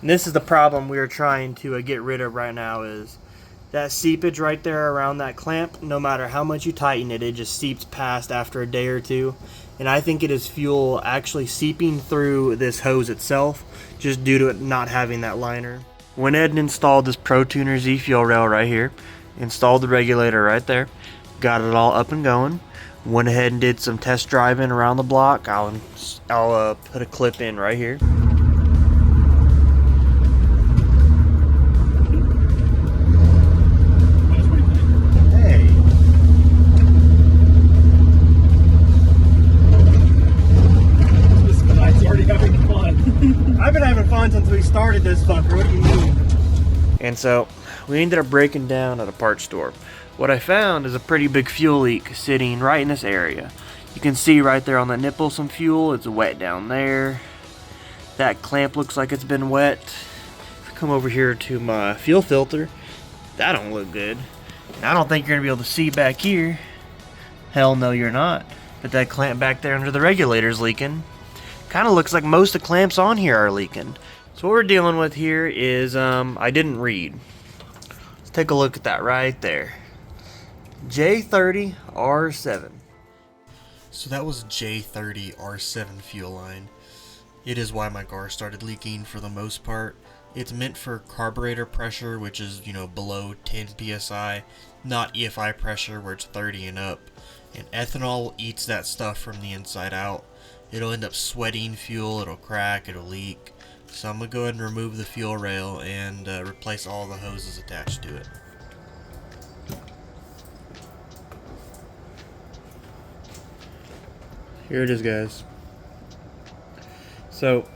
And this is the problem we are trying to get rid of right now, is that seepage right there around that clamp. No matter how much you tighten it, it just seeps past after a day or two. And I think it is fuel actually seeping through this hose itself, just due to it not having that liner. Went ahead and installed this ProTuner Z fuel rail right here. Installed the regulator right there. Got it all up and going. Went ahead and did some test driving around the block. I'll put a clip in right here. I've been having fun since we started this fucker. What do you mean? And so we ended up breaking down at a parts store. What I found is a pretty big fuel leak sitting right in this area. You can see right there on the nipple some fuel. It's wet down there. That clamp looks like it's been wet. If I come over here to my fuel filter, that don't look good. I don't think you're gonna be able to see back here. Hell no, you're not. But that clamp back there under the regulator's leaking. Kind of looks like most of the clamps on here are leaking. So what we're dealing with here is, I didn't read. Let's take a look at that right there. J30R7. So that was J30R7 fuel line. It is why my car started leaking for the most part. It's meant for carburetor pressure, which is, below 10 psi, not EFI pressure where it's 30 and up. And ethanol eats that stuff from the inside out. It'll end up sweating fuel, it'll crack, it'll leak. So I'm going to go ahead and remove the fuel rail and replace all the hoses attached to it. Here it is, guys. So,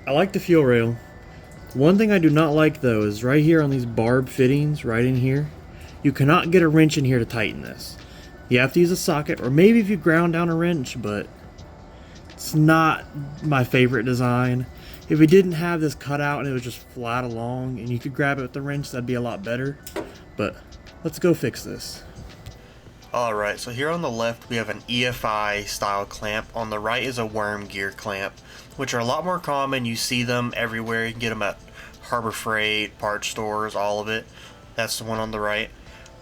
I like the fuel rail. One thing I do not like though is right here on these barb fittings, right in here. You cannot get a wrench in here to tighten this. You have to use a socket, or maybe if you ground down a wrench, but it's not my favorite design. If we didn't have this cutout and it was just flat along and you could grab it with the wrench, that'd be a lot better. But let's go fix this. Alright, so here on the left we have an EFI style clamp. On the right is a worm gear clamp, which are a lot more common. You see them everywhere. You can get them at Harbor Freight, parts stores, all of it. That's the one on the right.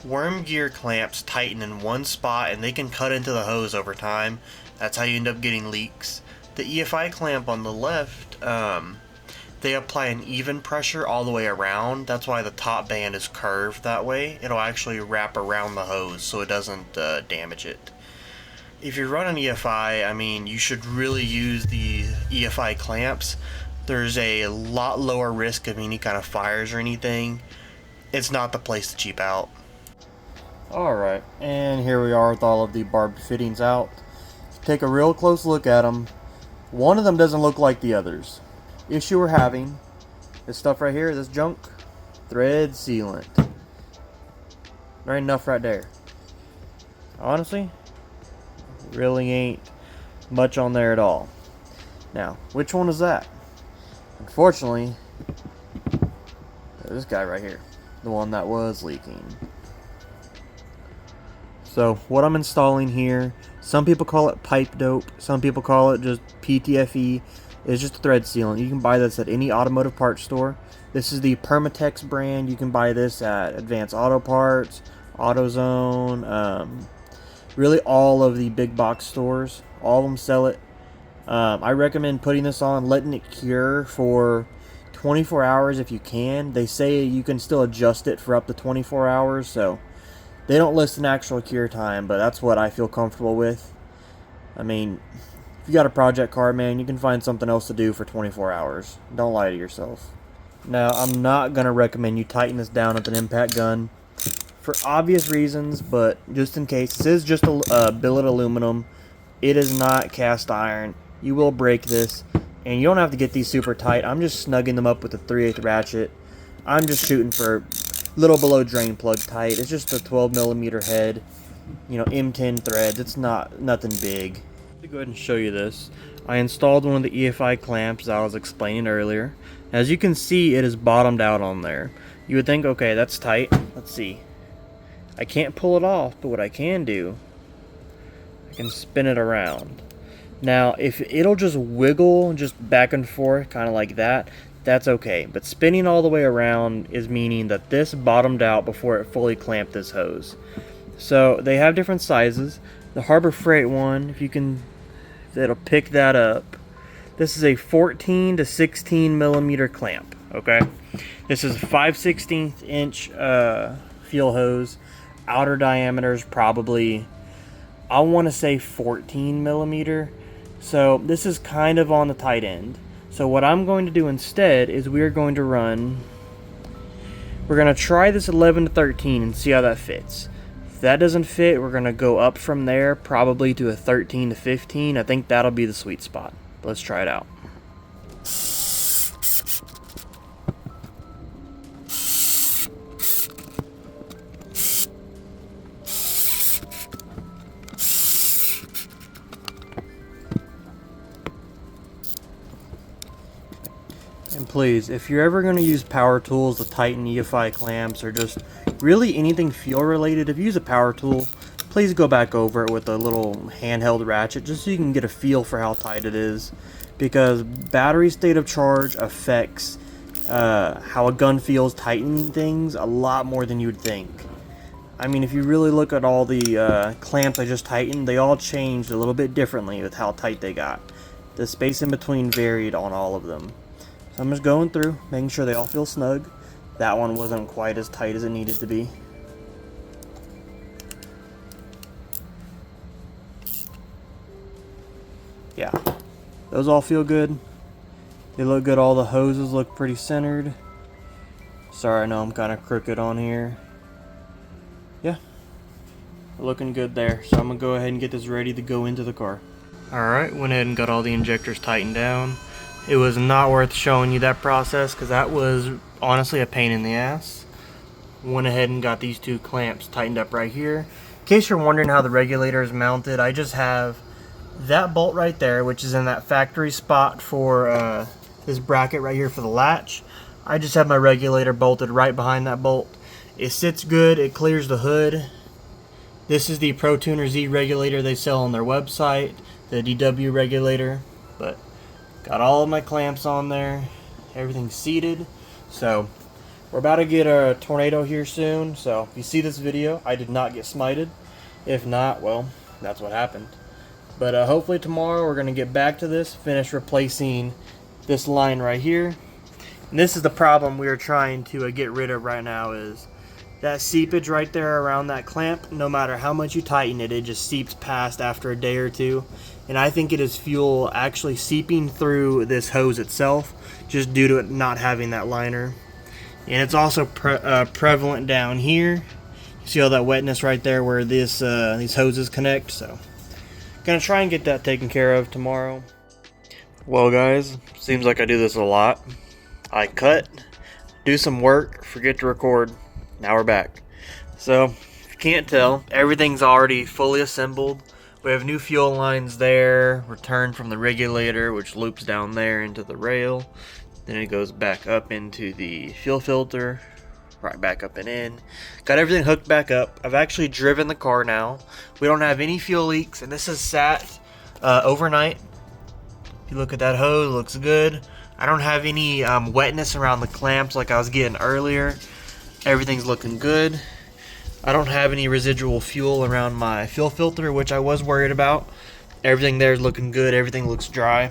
Worm gear clamps tighten in one spot and they can cut into the hose over time. That's how you end up getting leaks. The EFI clamp on the left, they apply an even pressure all the way around. That's why the top band is curved that way. It'll actually wrap around the hose so it doesn't damage it. If you run an EFI, you should really use the EFI clamps. There's a lot lower risk of any kind of fires or anything. It's not the place to cheap out. Alright, and here we are with all of the barbed fittings out. Take a real close look at them. One of them doesn't look like the others. Issue we're having, this stuff right here, this junk, thread sealant. There ain't enough right there. Honestly, really ain't much on there at all. Now, which one is that? Unfortunately, this guy right here, the one that was leaking. So what I'm installing here, some people call it pipe dope, some people call it just PTFE. It's just a thread sealant. You can buy this at any automotive parts store. This is the Permatex brand. You can buy this at Advanced Auto Parts, AutoZone, really all of the big box stores. All of them sell it. I recommend putting this on, letting it cure for 24 hours if you can. They say you can still adjust it for up to 24 hours, so they don't list an actual cure time, but that's what I feel comfortable with. If you got a project car, man, you can find something else to do for 24 hours. Don't lie to yourself. Now, I'm not going to recommend you tighten this down with an impact gun for obvious reasons, but just in case. This is just a billet aluminum. It is not cast iron. You will break this, and you don't have to get these super tight. I'm just snugging them up with a 3/8 ratchet. I'm just shooting for little below drain plug tight. It's just a 12mm head, M10 threads. It's nothing big. To go ahead and show you this, I installed one of the EFI clamps that I was explaining earlier. As you can see, it is bottomed out on there. You would think, okay, that's tight. Let's see. I can't pull it off, but what I can do, I can spin it around. Now, if it'll just wiggle just back and forth, kind of like that, that's okay. But spinning all the way around is meaning that this bottomed out before it fully clamped this hose. So they have different sizes. The Harbor Freight one, if you can, it'll pick that up. This is a 14 to 16 millimeter clamp, okay? This is a 5/16 inch fuel hose. Outer diameter is probably, I want to say 14 millimeter. So this is kind of on the tight end. So what I'm going to do instead is we're going to try this 11 to 13 and see how that fits. If that doesn't fit, we're going to go up from there, probably to a 13 to 15. I think that'll be the sweet spot. Let's try it out. And please, if you're ever going to use power tools to tighten EFI clamps or just really anything fuel related, if you use a power tool, please go back over it with a little handheld ratchet just so you can get a feel for how tight it is, because battery state of charge affects how a gun feels tightening things a lot more than you'd think. I mean, if you really look at all the clamps I just tightened, they all changed a little bit differently with how tight they got. The space in between varied on all of them. So I'm just going through, making sure they all feel snug. That one wasn't quite as tight as it needed to be. Yeah, those all feel good. They look good. All the hoses look pretty centered. Sorry, I know I'm kind of crooked on here. Yeah, looking good there. So I'm gonna go ahead and get this ready to go into the car. Alright, went ahead and got all the injectors tightened down. It was not worth showing you that process because that was honestly a pain in the ass. Went ahead and got these two clamps tightened up right here. In case you're wondering how the regulator is mounted, I just have that bolt right there, which is in that factory spot for this bracket right here for the latch. I just have my regulator bolted right behind that bolt. It sits good, it clears the hood. This is the ProTuner Z regulator they sell on their website, the DW regulator. But got all of my clamps on there, everything's seated. So we're about to get a tornado here soon, so if you see this video, I did not get smited. If not, well, that's what happened. But hopefully tomorrow we're going to get back to this, finish replacing this line right here. And this is the problem we are trying to get rid of right now, is that seepage right there around that clamp. No matter how much you tighten it, it just seeps past after a day or two. And I think it is fuel actually seeping through this hose itself, just due to it not having that liner. And it's also prevalent down here. You see all that wetness right there where these hoses connect. So gonna try and get that taken care of tomorrow. Well guys, seems like I do this a lot. I cut, do some work, forget to record. Now we're back. So if you can't tell, everything's already fully assembled. We have new fuel lines there, returned from the regulator, which loops down there into the rail. Then it goes back up into the fuel filter, right back up and in. Got everything hooked back up. I've actually driven the car now. We don't have any fuel leaks, and this is sat overnight. If you look at that hose, it looks good. I don't have any wetness around the clamps like I was getting earlier. Everything's looking good. I don't have any residual fuel around my fuel filter, which I was worried about. Everything there is looking good. Everything looks dry.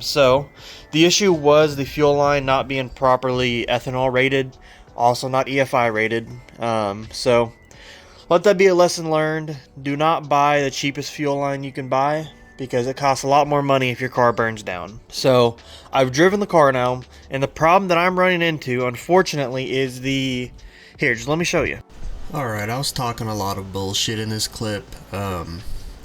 So the issue was the fuel line not being properly ethanol rated, also not EFI rated. So let that be a lesson learned. Do not buy the cheapest fuel line you can buy, because it costs a lot more money if your car burns down. So I've driven the car now, and the problem that I'm running into, unfortunately, is the... Here, just let me show you. Alright, I was talking a lot of bullshit in this clip.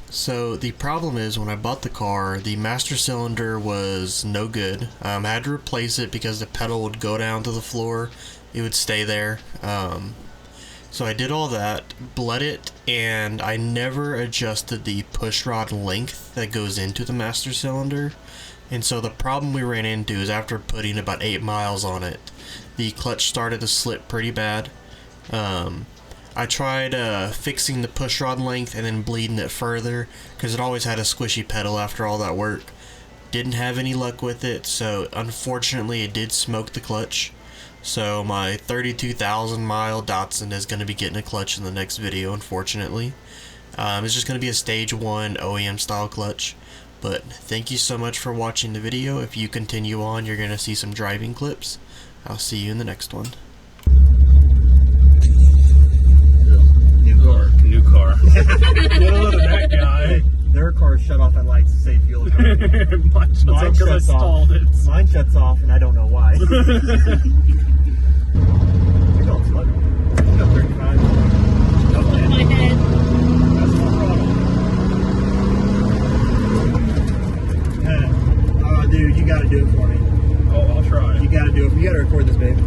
So the problem is, when I bought the car, the master cylinder was no good. I had to replace it because the pedal would go down to the floor. It would stay there. So I did all that, bled it, and I never adjusted the push rod length that goes into the master cylinder. And so the problem we ran into is, after putting about 8 miles on it, the clutch started to slip pretty bad. I tried fixing the push rod length and then bleeding it further, because it always had a squishy pedal after all that work. didn't have any luck with it, so unfortunately it did smoke the clutch. So my 32,000 mile Datsun is going to be getting a clutch in the next video, unfortunately. It's just going to be a stage 1 OEM style clutch. But thank you so much for watching the video. If you continue on, you're going to see some driving clips. I'll see you in the next one. New car. New car. Get a load of that guy. Their car shut off at lights to save fuel. Mine shuts off because I stalled it. Mine shuts off and I don't know why. You're going slow. You got 35. Over my head. That's no problem. Dude, you gotta do it for me. Oh, I'll try. You gotta do it. You gotta record this, babe.